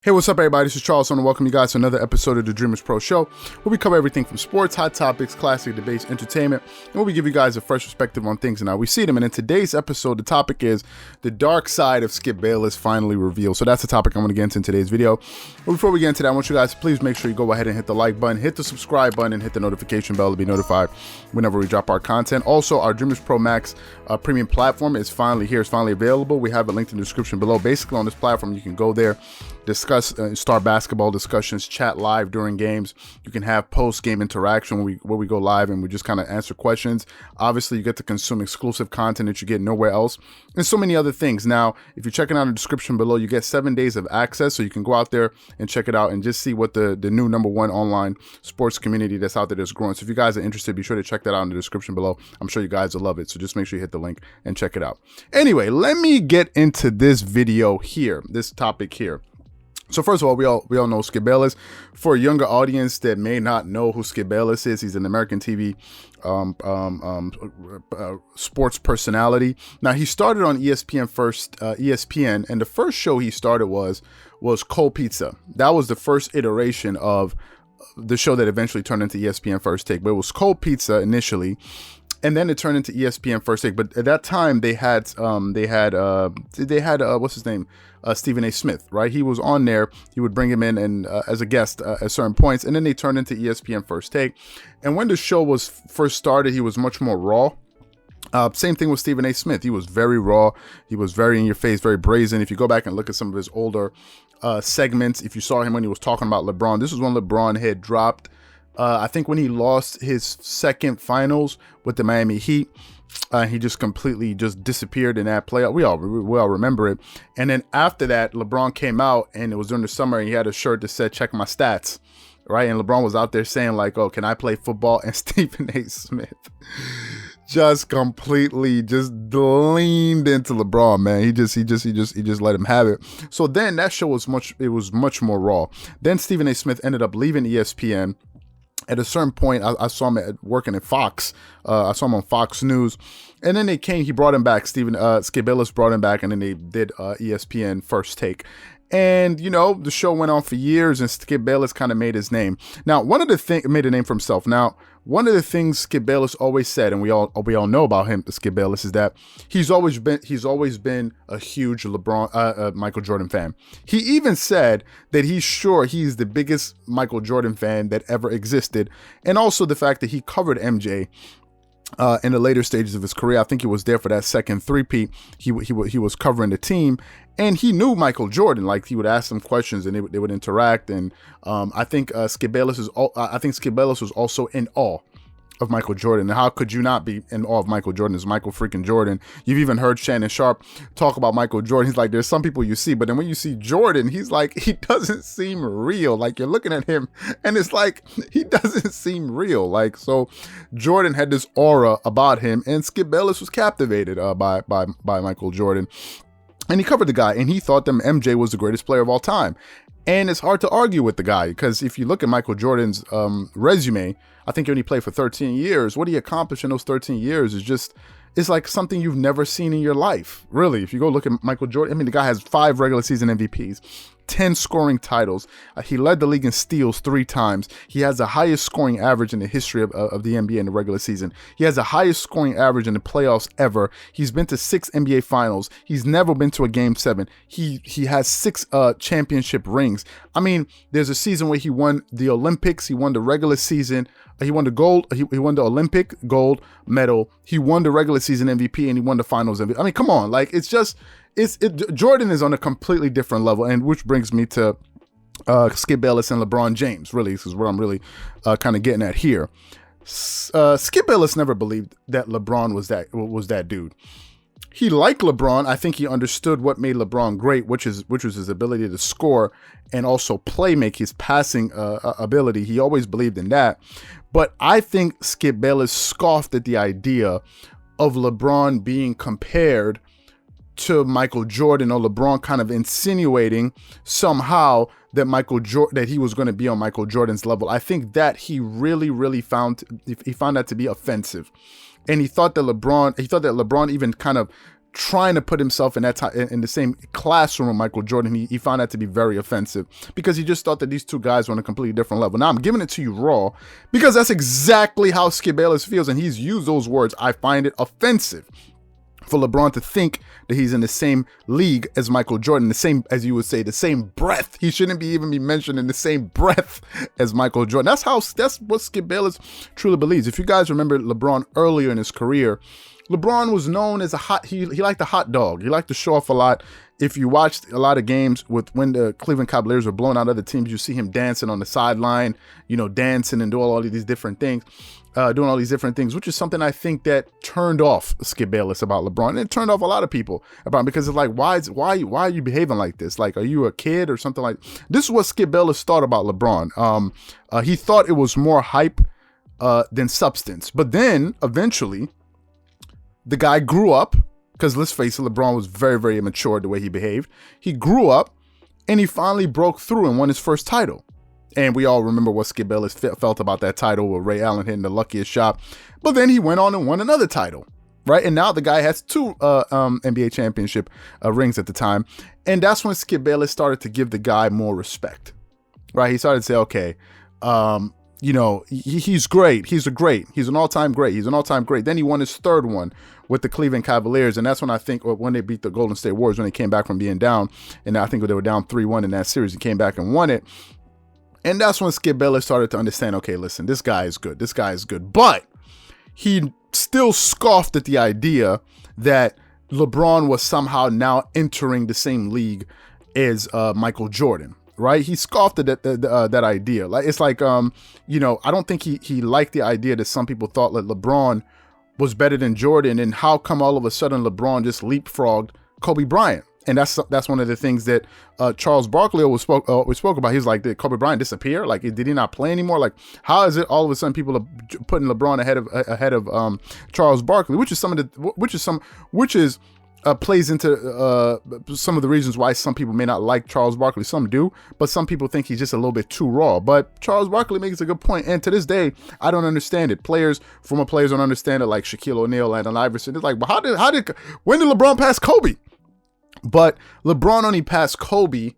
Hey, what's up, everybody? This is Charles. I want to welcome you guys to another episode of the Dreamerspro Show, where we cover everything from sports, hot topics, classic debates, entertainment, and where we give you guys a fresh perspective on things and how we see them. And in today's episode, the topic is the dark side of Skip Bayless finally revealed. So that's the topic I'm going to get into in today's video. But before we get into that, I want you guys to please make sure you go ahead and hit the like button, hit the subscribe button, and hit the notification bell to be notified whenever we drop our content. Also, our Dreamerspro Max premium platform is finally here. It's finally available. We have it linked in the description below. Basically, on this platform, you can go there, discuss, start basketball discussions, chat live during games. You can have post-game interaction where we go live and we just kind of answer questions. Obviously, you get to consume exclusive content that you get nowhere else, and so many other things. Now, if you're checking out the description below, you get 7 days of access, so you can go out there and check it out and just see what the new #1 online sports community that's out there that's growing. So if you guys are interested, be sure to check that out in the description below. I'm sure you guys will love it, so just make sure you hit the link and check it out. Anyway, let me get into this video here, this topic here. So first of all, we all know Skip Bayless. For a younger audience that may not know who Skip Bayless is, he's an American TV sports personality. Now, he started on ESPN first, ESPN, and the first show he started was Cold Pizza. That was the first iteration of the show that eventually turned into ESPN First Take. But it was Cold Pizza initially, and then it turned into ESPN First Take. But at that time, they had what's his name? Stephen A. Smith, right? He was on there. He would bring him in and as a guest at certain points, and then they turned into ESPN First Take. And when the show was first started, he was much more raw. Same thing with Stephen A. Smith. He was very raw. He was very in your face, very brazen. If you go back and look at some of his older segments, if you saw him when he was talking about LeBron, this was when LeBron had dropped. I think when he lost his second finals with the Miami Heat, he just completely just disappeared in that playoff. We all remember it. And then after that, LeBron came out, and it was during the summer, and he had a shirt that said, "Check my stats," right? And LeBron was out there saying like, "Oh, can I play football?" And Stephen A. Smith just completely just leaned into LeBron, man. He just let him have it. So then that show was much more raw. Then Stephen A. Smith ended up leaving ESPN. At a certain point, I saw him working at Fox. I saw him on Fox News. And then he brought him back. Skip Bayless brought him back, and then they did ESPN First Take. And, you know, the show went on for years, and Skip Bayless kind of made his name. Now, made a name for himself. Now, one of the things Skip Bayless always said, and we all know about him, Skip Bayless, is that he's always been a huge Michael Jordan fan. He even said that he's sure he's the biggest Michael Jordan fan that ever existed, and also the fact that he covered MJ in the later stages of his career. I think he was there for that second three-peat. He was covering the team, and he knew Michael Jordan. Like, he would ask them questions, and they would interact. And I think Skip Bayless was also in awe of Michael Jordan. And how could you not be in awe of Michael Jordan? It's Michael freaking Jordan. You've even heard Shannon Sharp talk about Michael Jordan. He's like, there's some people you see, but then when you see Jordan, he's like, he doesn't seem real. Like, you're looking at him, and it's like, he doesn't seem real. Like, so Jordan had this aura about him, and Skip Bayless was captivated by Michael Jordan. And he covered the guy, and he thought that MJ was the greatest player of all time. And it's hard to argue with the guy, because if you look at Michael Jordan's resume, I think when he played for 13 years, what he accomplished in those 13 years is like something you've never seen in your life. Really, if you go look at Michael Jordan, I mean, the guy has 5 regular season MVPs, 10 scoring titles. He led the league in steals 3 times. He has the highest scoring average in the history of the NBA in the regular season. He has the highest scoring average in the playoffs ever. He's been to 6 NBA finals. He's never been to a game 7. He has 6 championship rings. I mean, there's a season where he won the Olympics. He won the regular season. He won the gold. He won the Olympic gold medal. He won the regular season MVP, and he won the finals MVP. I mean, come on, like, Jordan is on a completely different level, and which brings me to Skip Bayless and LeBron James. Really, this is what I'm really kind of getting at here. Skip Bayless never believed that LeBron was that dude. He liked LeBron. I think he understood what made LeBron great, which was his ability to score and also make his passing ability. He always believed in that. But I think Skip Bayless scoffed at the idea of LeBron being compared to Michael Jordan, or LeBron kind of insinuating somehow that he was going to be on Michael Jordan's level. I think that he really found that to be offensive. And he thought that LeBron even kind of trying to put himself in that time in the same classroom with Michael Jordan. He found that to be very offensive because he just thought that these two guys were on a completely different level. Now I'm giving it to you raw because that's exactly how Skip Bayless feels, and he's used those words. I find it offensive for LeBron to think that he's in the same league as Michael Jordan, the same, as you would say, the same breath. He shouldn't even be mentioned in the same breath as Michael Jordan. That's what Skip Bayless truly believes. If you guys remember LeBron earlier in his career, LeBron was known as he liked a hot dog. He liked to show off a lot. If you watched a lot of games when the Cleveland Cavaliers were blowing out other teams, you see him dancing on the sideline, dancing and doing all of these different things. Which is something I think that turned off Skip Bayless about LeBron. And it turned off a lot of people about him because it's like, why are you behaving like this? Like, are you a kid or something like? This is what Skip Bayless thought about LeBron. He thought it was more hype than substance. But then eventually, the guy grew up, because let's face it, LeBron was very, very immature the way he behaved. He grew up and he finally broke through and won his first title. And we all remember what Skip Bayless felt about that title with Ray Allen hitting the luckiest shot. But then he went on and won another title, right? And now the guy has 2 NBA championship rings at the time. And that's when Skip Bayless started to give the guy more respect, right? He started to say, okay, he's great. He's an all-time great. He's an all-time great. Then he won his 3rd one with the Cleveland Cavaliers. And that's when I think when they beat the Golden State Warriors, when they came back from being down. And I think they were down 3-1 in that series. He came back and won it. And that's when Skip Bayless started to understand, okay, listen, this guy is good. This guy is good. But he still scoffed at the idea that LeBron was somehow now entering the same league as Michael Jordan. Right, he scoffed at that idea. Like it's like, I don't think he liked the idea that some people thought that LeBron was better than Jordan, and how come all of a sudden LeBron just leapfrogged Kobe Bryant? And that's one of the things that Charles Barkley always spoke about. He was like, did Kobe Bryant disappear? Like, did he not play anymore? Like, how is it all of a sudden people are putting LeBron ahead of Charles Barkley, plays into some of the reasons why some people may not like Charles Barkley. Some do, but some people think he's just a little bit too raw. But Charles Barkley makes a good point, and to this day, I don't understand it. Former players don't understand it, like Shaquille O'Neal and Iverson. It's like, but when did LeBron pass Kobe? But LeBron only passed Kobe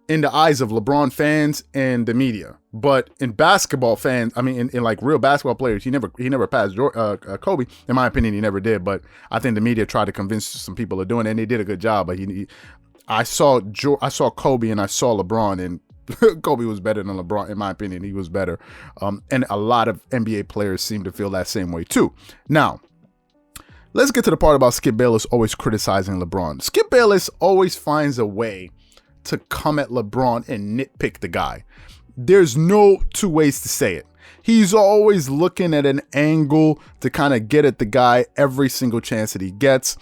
in the eyes of LeBron fans and the media. But in basketball fans, I mean, in like real basketball players, he never passed Kobe. In my opinion, he never did. But I think the media tried to convince some people of doing it, and they did a good job. But I saw Kobe and I saw LeBron, and Kobe was better than LeBron. In my opinion, he was better. And a lot of NBA players seem to feel that same way too. Now, let's get to the part about Skip Bayless always criticizing LeBron. Skip Bayless always finds a way to come at LeBron and nitpick the guy. There's no 2 ways to say it. He's always looking at an angle to kind of get at the guy every single chance that he gets.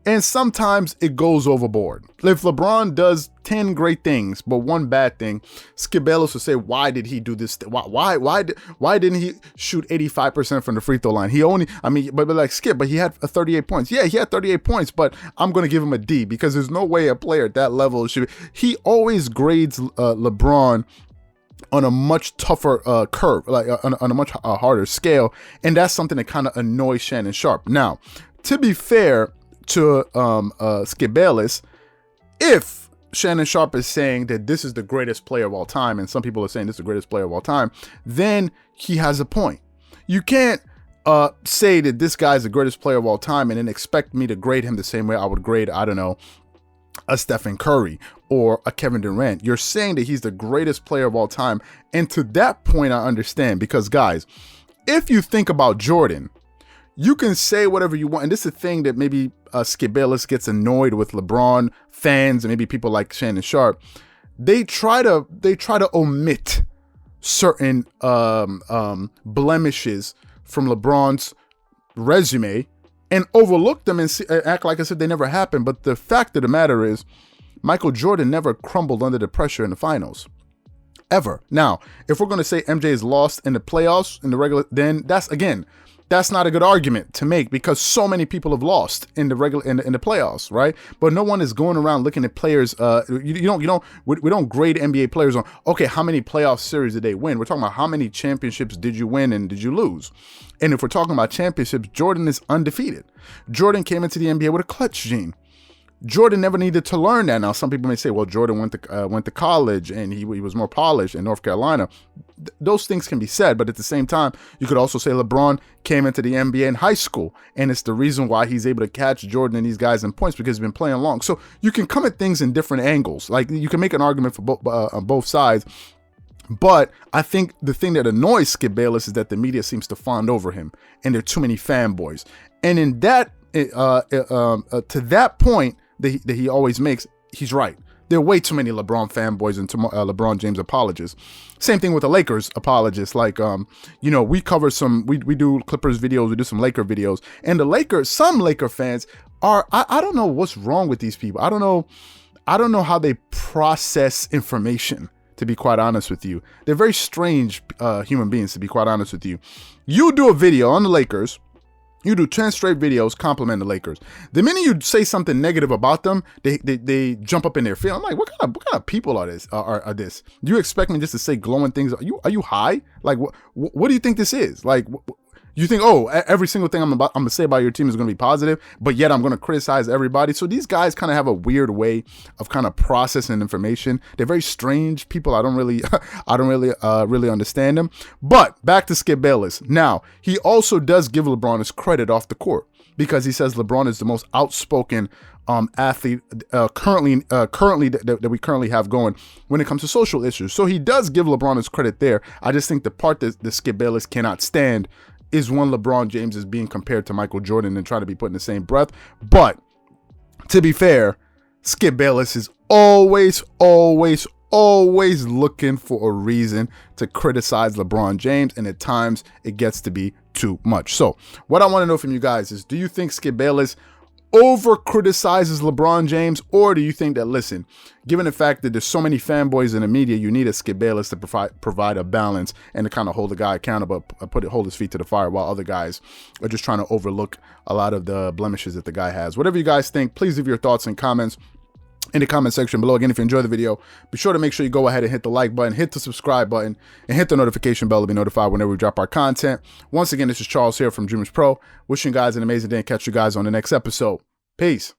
And sometimes it goes overboard. If LeBron does 10 great things, but 1 bad thing, Skip Bayless will say, why did he do this? Why didn't he shoot 85% from the free throw line? But like Skip, but he had 38 points. Yeah, he had 38 points, but I'm going to give him a D because there's no way a player at that level should be. He always grades LeBron on a much tougher curve, like on a much harder scale. And that's something that kind of annoys Shannon Sharpe. Now, to be fair to Skip Bayless, if Shannon Sharpe is saying that this is the greatest player of all time, and some people are saying this is the greatest player of all time, then he has a point. You can't say that this guy's the greatest player of all time and then expect me to grade him the same way I would grade, I don't know, a Stephen Curry or a Kevin Durant. You're saying that he's the greatest player of all time. And to that point, I understand, because guys, if you think about Jordan, you can say whatever you want. And this is a thing that maybe Skip Bayless gets annoyed with LeBron fans and maybe people like Shannon Sharpe. They try to omit certain blemishes from LeBron's resume and overlook them and act like I said they never happened. But the fact of the matter is, Michael Jordan never crumbled under the pressure in the finals. Ever. Now, if we're going to say MJ is lost in the playoffs, in the regular, then that's, again, that's not a good argument to make because so many people have lost in the in the playoffs, right? But no one is going around looking at players. We don't grade NBA players on, okay, how many playoff series did they win? We're talking about how many championships did you win and did you lose? And if we're talking about championships, Jordan is undefeated. Jordan came into the NBA with a clutch gene. Jordan never needed to learn that. Now, some people may say, well, Jordan went to college and he was more polished in North Carolina. Those things can be said, but at the same time, you could also say LeBron came into the NBA in high school, and it's the reason why he's able to catch Jordan and these guys in points because he's been playing long. So you can come at things in different angles. Like you can make an argument for on both sides. But I think the thing that annoys Skip Bayless is that the media seems to fawn over him, and there are too many fanboys. And in that, to that point that he always makes, he's right. There are way too many LeBron fanboys and LeBron James apologists. Same thing with the Lakers apologists. Like, we cover we do Clippers videos, we do some Laker videos, and the Lakers, some Laker fans are, I don't know what's wrong with these people. I don't know how they process information, to be quite honest with you. They're very strange human beings, to be quite honest with you. You do a video on the Lakers, you do 10 straight videos compliment the Lakers. The minute you say something negative about them, they jump up in their feelings. I'm like, what kind of people are this? Do you expect me just to say glowing things? Are you high? Like, what do you think this is? Like, you think, oh, every single thing I'm gonna say about your team is gonna be positive, but yet I'm gonna criticize everybody. So these guys kind of have a weird way of kind of processing information. They're very strange people. I don't really understand them. But back to Skip Bayless. Now, he also does give LeBron his credit off the court because he says LeBron is the most outspoken athlete currently that we currently have going when it comes to social issues. So he does give LeBron his credit there. I just think the part that Skip Bayless cannot stand is when LeBron James is being compared to Michael Jordan and trying to be put in the same breath. But to be fair, Skip Bayless is always looking for a reason to criticize LeBron James, and at times it gets to be too much. So what I want to know from you guys is, do you think Skip Bayless over criticizes LeBron James, or do you think that, listen, given the fact that there's so many fanboys in the media, you need a Skip Bayless to provide a balance and to kind of hold the guy accountable, hold his feet to the fire, while other guys are just trying to overlook a lot of the blemishes that the guy has? Whatever you guys think, please leave your thoughts and comments in the comment section below. Again, if you enjoyed the video, be sure to make sure you go ahead and hit the like button, hit the subscribe button, and hit the notification bell to be notified whenever we drop our content. Once again, this is Charles here from Dreamerspro, wishing you guys an amazing day and catch you guys on the next episode. Peace.